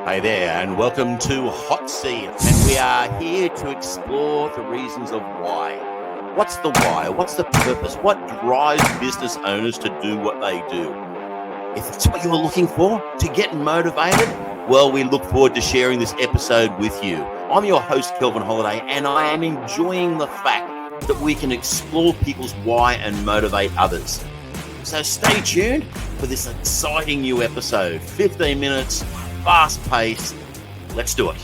Hey there, and welcome to Hot Seat. And we are here to explore the reasons of why. What's the why? What's the purpose? What drives business owners to do what they do? If it's what you're looking for, to get motivated, well, we look forward to sharing this episode with you. I'm your host, Kelvin Holiday, and I am enjoying the fact that we can explore people's why and motivate others. So stay tuned for this exciting new episode. 15 minutes, fast paced. Let's do it.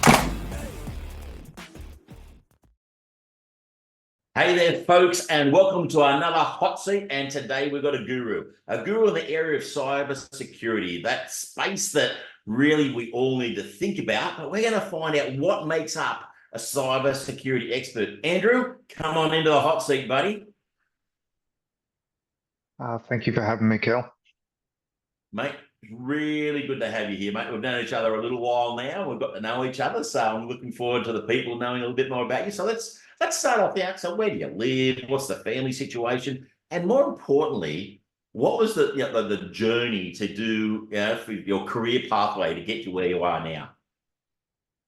Hey there, folks, and welcome to another Hot Seat. And today we've got a guru in the area of cybersecurity, that space that really we all need to think about. But we're going to find out what makes up a cybersecurity expert. Andrew, come on into the hot seat, buddy. Thank you for having me, Kel. Mate, really good to have you here, mate. We've known each other a little while now. We've got to know each other, so I'm looking forward to the people knowing a little bit more about you. So let's start off the outset. Where do you live? What's the family situation? And more importantly, what was the journey to do for your career pathway to get you where you are now?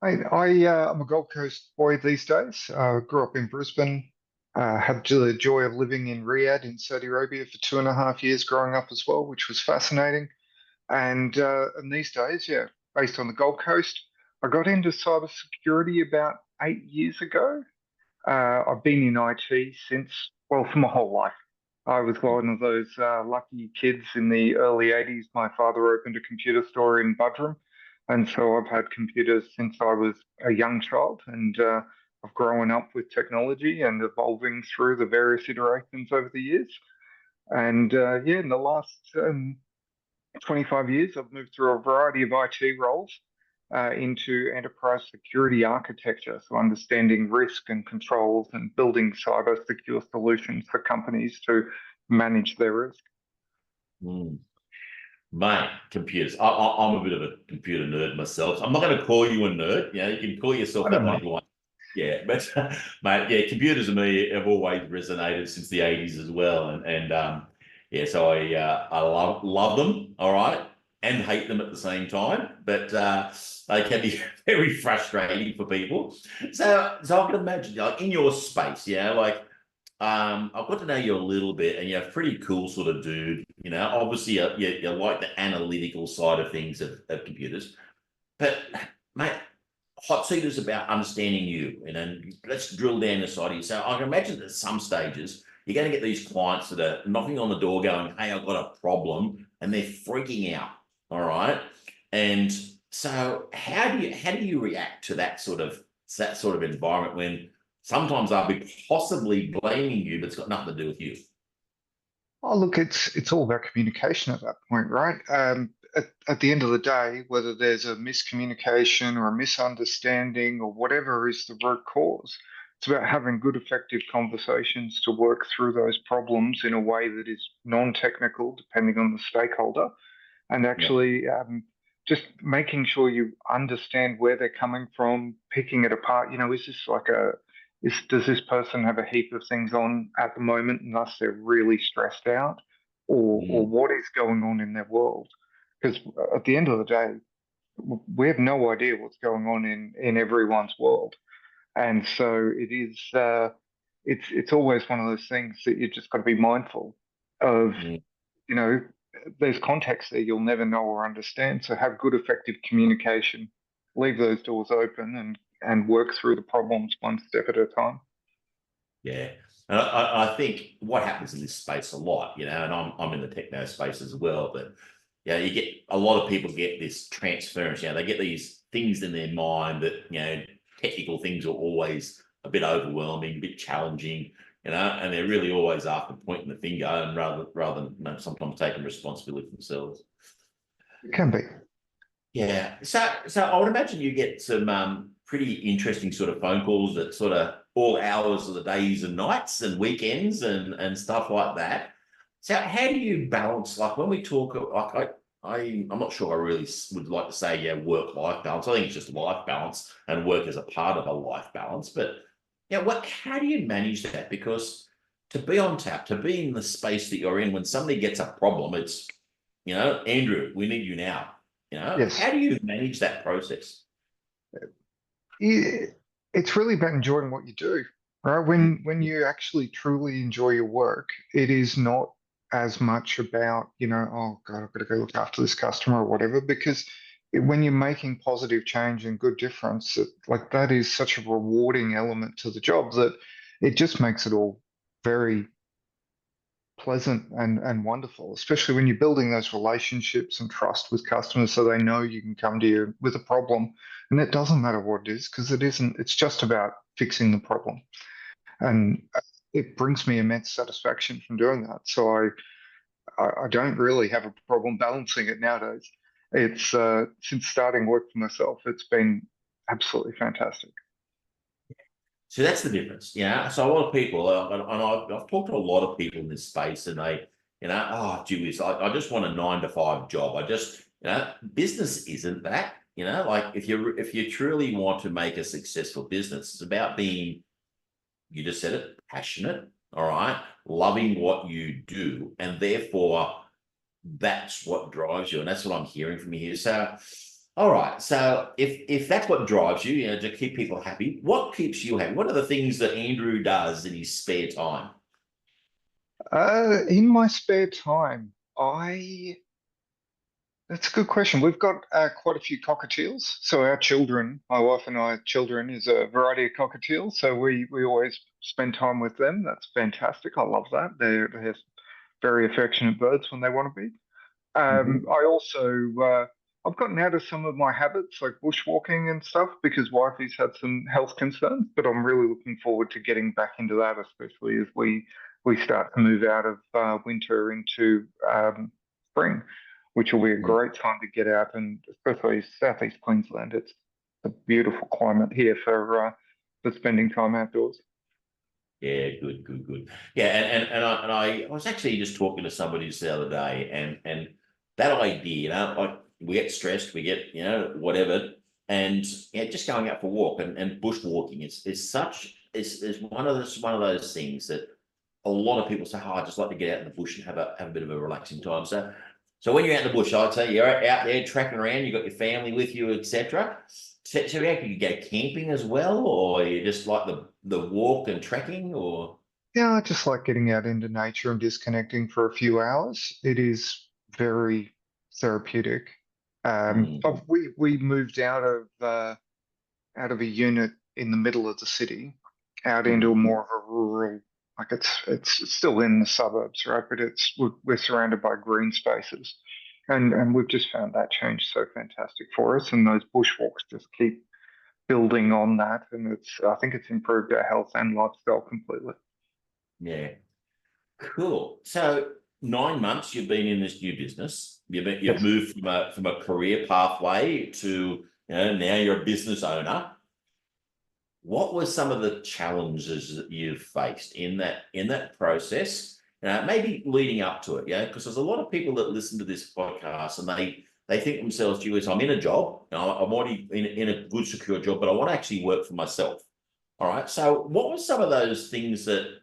I'm a Gold Coast boy these days. Grew up in Brisbane. Had the joy of living in Riyadh in Saudi Arabia for 2.5 years growing up as well, which was fascinating. And these days, based on the Gold Coast, I got into cybersecurity about 8 years ago. I've been in IT since, well, for my whole life. I was one of those lucky kids in the early 80s. My father opened a computer store in Budrum, and so I've had computers since I was a young child, and I've grown up with technology and evolving through the various iterations over the years. And in the last 25 years, I've moved through a variety of IT roles into enterprise security architecture, so understanding risk and controls and building cyber secure solutions for companies to manage their risk. Mate, computers. I'm a bit of a computer nerd myself. I'm not going to call you a nerd. You can call yourself that one if you want. Yeah, but mate, computers to me have always resonated since the 80s as well, so I love them, all right, and hate them at the same time. But they can be very frustrating for people. So I can imagine, like in your space, I've got to know you a little bit, and you're a pretty cool sort of dude. Obviously you like the analytical side of things of computers, but mate. Hot seat is about understanding you, and let's drill down inside of you. So I can imagine that at some stages you're going to get these clients that are knocking on the door going, hey, I've got a problem, and they're freaking out. All right. And so how do you react to that sort of environment when sometimes I'll be possibly blaming you, but it's got nothing to do with you? Oh, look, it's all about communication at that point, right? At the end of the day, whether there's a miscommunication or a misunderstanding or whatever is the root cause, it's about having good, effective conversations to work through those problems in a way that is non-technical, depending on the stakeholder, and actually just making sure you understand where they're coming from, picking it apart. Is this does this person have a heap of things on at the moment and thus they're really stressed out? Or what is going on in their world? Because at the end of the day, we have no idea what's going on in everyone's world. And so it's always one of those things that you just got to be mindful of, there's context there you'll never know or understand. So have good, effective communication, leave those doors open and work through the problems one step at a time. Yeah. And I think what happens in this space a lot, and I'm in the techno space as well, but you get a lot of people get this transference, they get these things in their mind that, technical things are always a bit overwhelming, a bit challenging, and they're really always after pointing the finger and rather than sometimes taking responsibility for themselves. It can be. Yeah. So I would imagine you get some pretty interesting sort of phone calls at sort of all hours of the days and nights and weekends and stuff like that. So how do you balance, like when we talk, like I'm not sure I really would like to say, work-life balance. I think it's just life balance and work as a part of a life balance. But how do you manage that? Because to be on tap, to be in the space that you're in, when somebody gets a problem, it's, Andrew, we need you now. Yes. How do you manage that process? Yeah, it's really about enjoying what you do, right? When you actually truly enjoy your work, it is not as much about, oh God, I've got to go look after this customer or whatever, because when you're making positive change and good difference, like that is such a rewarding element to the job that it just makes it all very pleasant and wonderful, especially when you're building those relationships and trust with customers so they know you can come to you with a problem. And it doesn't matter what it is, because it isn't, it's just about fixing the problem. And it brings me immense satisfaction from doing that. So I don't really have a problem balancing it nowadays. It's since starting work for myself, it's been absolutely fantastic. So that's the difference, So a lot of people, and I've talked to a lot of people in this space, and they, oh, gee whiz, I just want a 9 to 5 job. I just, business isn't that, like if you truly want to make a successful business, it's about being, you just said it, passionate, all right, loving what you do, and therefore that's what drives you, and that's what I'm hearing from you here. So, all right. So if that's what drives you, to keep people happy, what keeps you happy? What are the things that Andrew does in his spare time? In my spare time, I that's a good question. We've got quite a few cockatiels. So our children, my wife and I, children is a variety of cockatiels. So we always spend time with them. That's fantastic. I love that. They're very affectionate birds when they want to be. Mhm. I also I've gotten out of some of my habits like bushwalking and stuff because wifey's had some health concerns, but I'm really looking forward to getting back into that, especially as we start to move out of winter into spring, which will be a great time to get out, and especially southeast Queensland. It's a beautiful climate here for spending time outdoors. Yeah, good, good, good. Yeah, and I was actually just talking to somebody just the other day, and that idea, like we get stressed, we get whatever, and just going out for a walk and bushwalking is such is one of those things that a lot of people say, "Oh, I just like to get out in the bush and have a bit of a relaxing time." So when you're out in the bush, I'd say you're out there tracking around, you've got your family with you, etc. So yeah, you go camping as well, or you just like the walk and trekking, or Yeah, I just like getting out into nature and disconnecting for a few hours. It is very therapeutic. mm, We moved out of a unit in the middle of the city, out into a mm, more of a rural, like it's still in the suburbs, right? But we're surrounded by green spaces, and we've just found that change so fantastic for us. And those bushwalks just keep building on that, and I think it's improved our health and lifestyle completely. yeah, cool. So 9 months you've been in this new business. You've Yes. moved from a career pathway to now you're a business owner. What were some of the challenges that you've faced in that process? Maybe leading up to it, because there's a lot of people that listen to this podcast and they think themselves, "Gee, I'm in a job, I'm already in a good secure job, but I want to actually work for myself." All right. So, what were some of those things that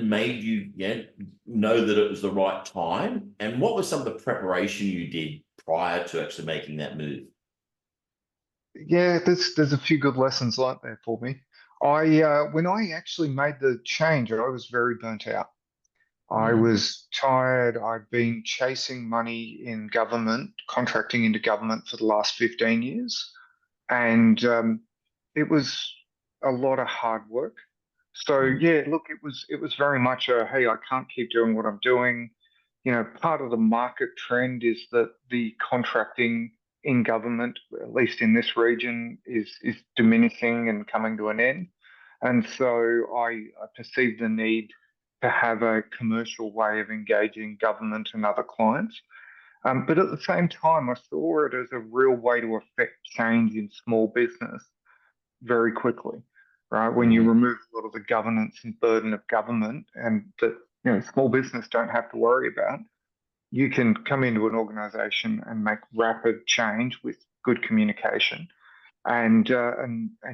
made you know that it was the right time, and what was some of the preparation you did prior to actually making that move? Yeah, there's a few good lessons like there for me. I when I actually made the change, I was very burnt out. I Mm, was tired. I'd been chasing money in government, contracting into government for the last 15 years, and it was a lot of hard work. So mm, yeah, look, it was very much a hey, I can't keep doing what I'm doing. Part of the market trend is that the contracting in government, at least in this region, is diminishing and coming to an end. And so I perceive the need to have a commercial way of engaging government and other clients. But at the same time, I saw it as a real way to affect change in small business very quickly, right? When you mm, remove a lot of the governance and burden of government and that small business don't have to worry about, you can come into an organization and make rapid change with good communication and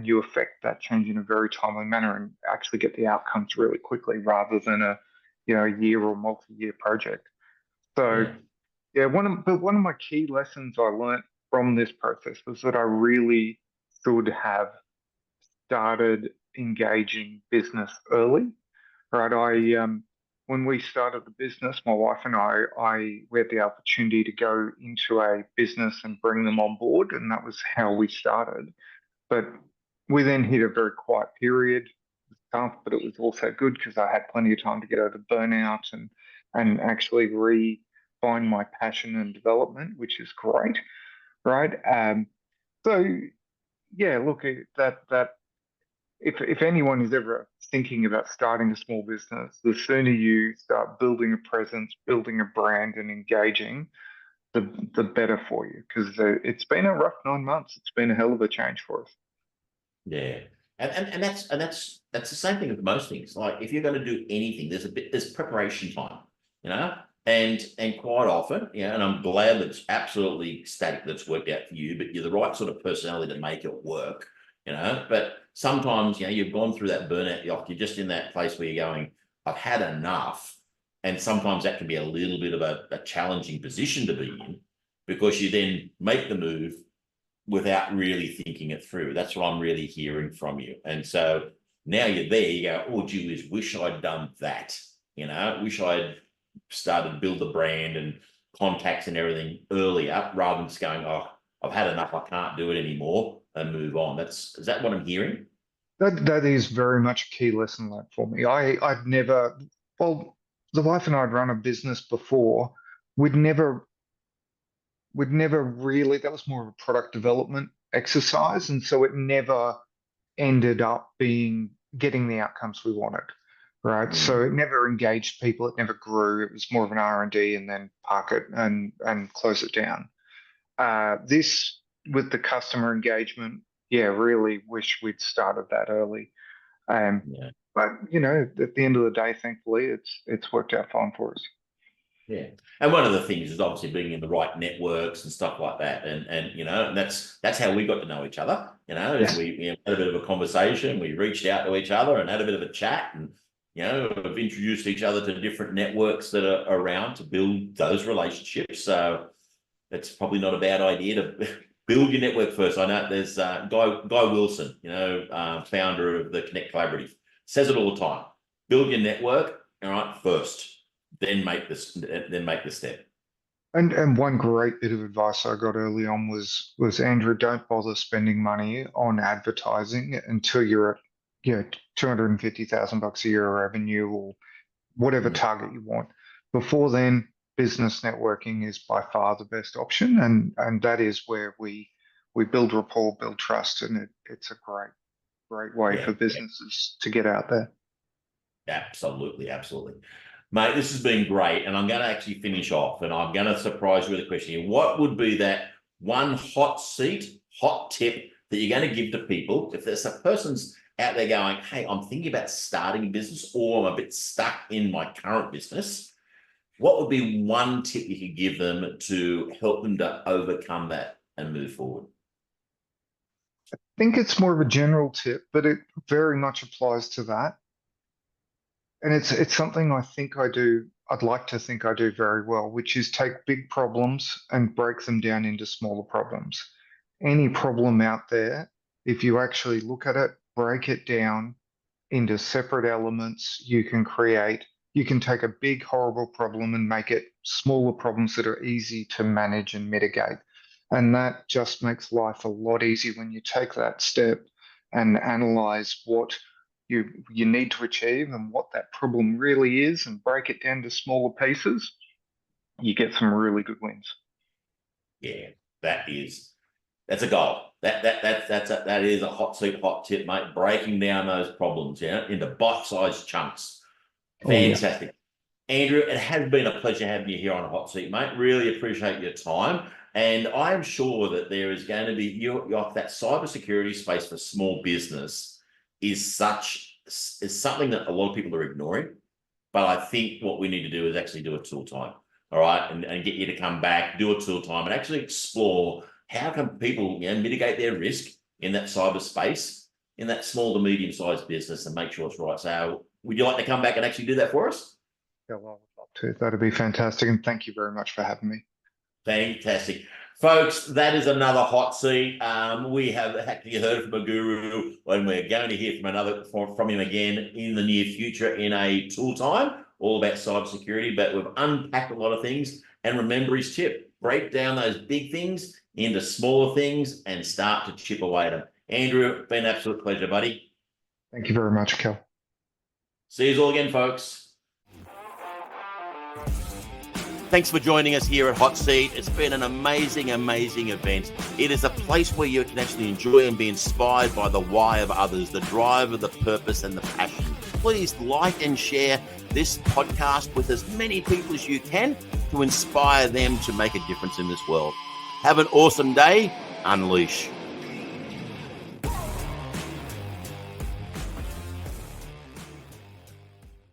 you affect that change in a very timely manner and actually get the outcomes really quickly rather than a year or multi-year project. So yeah. yeah, one of my key lessons I learnt from this process was that I really should have started engaging business early, right? When we started the business, my wife and we had the opportunity to go into a business and bring them on board, and that was how we started. But we then hit a very quiet period. Tough, but it was also good because I had plenty of time to get over burnout and actually find my passion and development, which is great, right? So yeah, look, that if anyone is ever thinking about starting a small business, the sooner you start building a presence, building a brand, and engaging, the better for you. Because it's been a rough 9 months. It's been a hell of a change for us. Yeah. And that's the same thing with most things. Like if you're going to do anything, there's preparation time, you know, and quite often, yeah, and I'm glad that it's absolutely static that's worked out for you, but you're the right sort of personality to make it work, you know. But sometimes, you know, you've gone through that burnout, you're just in that place where you're going, I've had enough. And sometimes that can be a little bit of a challenging position to be in because you then make the move without really thinking it through. That's what I'm really hearing from you. And so now you're there, you go, oh, gee whiz, wish I'd done that. You know, wish I'd started to build the brand and contacts and everything earlier rather than just going, oh, I've had enough, I can't do it anymore and move on. Is that what I'm hearing? That is very much a key lesson learned for me. I'd never, well, the wife and I'd run a business before. We'd never really, that was more of a product development exercise. And so it never ended up getting the outcomes we wanted, right? So Mm, it never engaged people. It never grew. It was more of an R&D and then park it and close it down. This with the customer engagement, yeah, really wish we'd started that early. Um, yeah. but you know, at the end of the day, thankfully, it's worked out fine for us. Yeah. And one of the things is obviously being in the right networks and stuff like that. And you know, and that's how we got to know each other, you know, is Yes. we had a bit of a conversation, we reached out to each other and had a bit of a chat and you know, have introduced each other to different networks that are around to build those relationships. So it's probably not a bad idea to build your network first. I know there's Guy Wilson, you know, founder of the Connect Collaborative, says it all the time. Build your network, all right, first, then make the step. And one great bit of advice I got early on was Andrew, don't bother spending money on advertising until you're at, you know, $250,000 a year revenue or whatever Mm, target you want. Before then, business networking is by far the best option, and that is where we build rapport, build trust, and it's a great way yeah, for businesses to get out there. absolutely, absolutely. Mate, this has been great. And I'm going to actually finish off and I'm going to surprise you with a question here. What would be that one hot tip that you're going to give to people if there's a person's out there going, hey, I'm thinking about starting a business or I'm a bit stuck in my current business? What would be one tip you could give them to help them to overcome that and move forward? I think it's more of a general tip, but it very much applies to that. And it's something I think I do, I'd like to think I do very well, which is take big problems and break them down into smaller problems. Any problem out there, if you actually look at it, break it down into separate elements, you can take a big, horrible problem and make it smaller problems that are easy to manage and mitigate. And that just makes life a lot easier when you take that step and analyze what you need to achieve and what that problem really is and break it down to smaller pieces. You get some really good wins. Yeah, that is that's a goal. That is a hot tip, mate. Breaking down those problems, yeah, into bite-sized chunks. Oh yeah. Fantastic. Andrew, it has been a pleasure having you here on a hot seat, mate. Really appreciate your time. And I am sure that there is going to be that cybersecurity space for small business is something that a lot of people are ignoring. But I think what we need to do is actually do a tool time, all right, and get you to come back, do a tool time, and actually explore how can people, you know, mitigate their risk in that cyber space, in that small to medium sized business, and make sure it's right. So, would you like to come back and actually do that for us? Yeah, well, I would love to. That'd be fantastic. And thank you very much for having me. Fantastic. Folks, that is another hot seat. We have actually heard from a guru, and we're going to hear from him again in the near future in a tool time, all about cybersecurity. But we've unpacked a lot of things. And remember his tip: break down those big things into smaller things and start to chip away at them. Andrew, it's been an absolute pleasure, buddy. Thank you very much, Kel. See you all again, folks. Thanks for joining us here at Hot Seat. It's been an amazing, amazing event. It is a place where you can actually enjoy and be inspired by the why of others, the drive of the purpose and the passion. Please like and share this podcast with as many people as you can to inspire them to make a difference in this world. Have an awesome day. Unleash.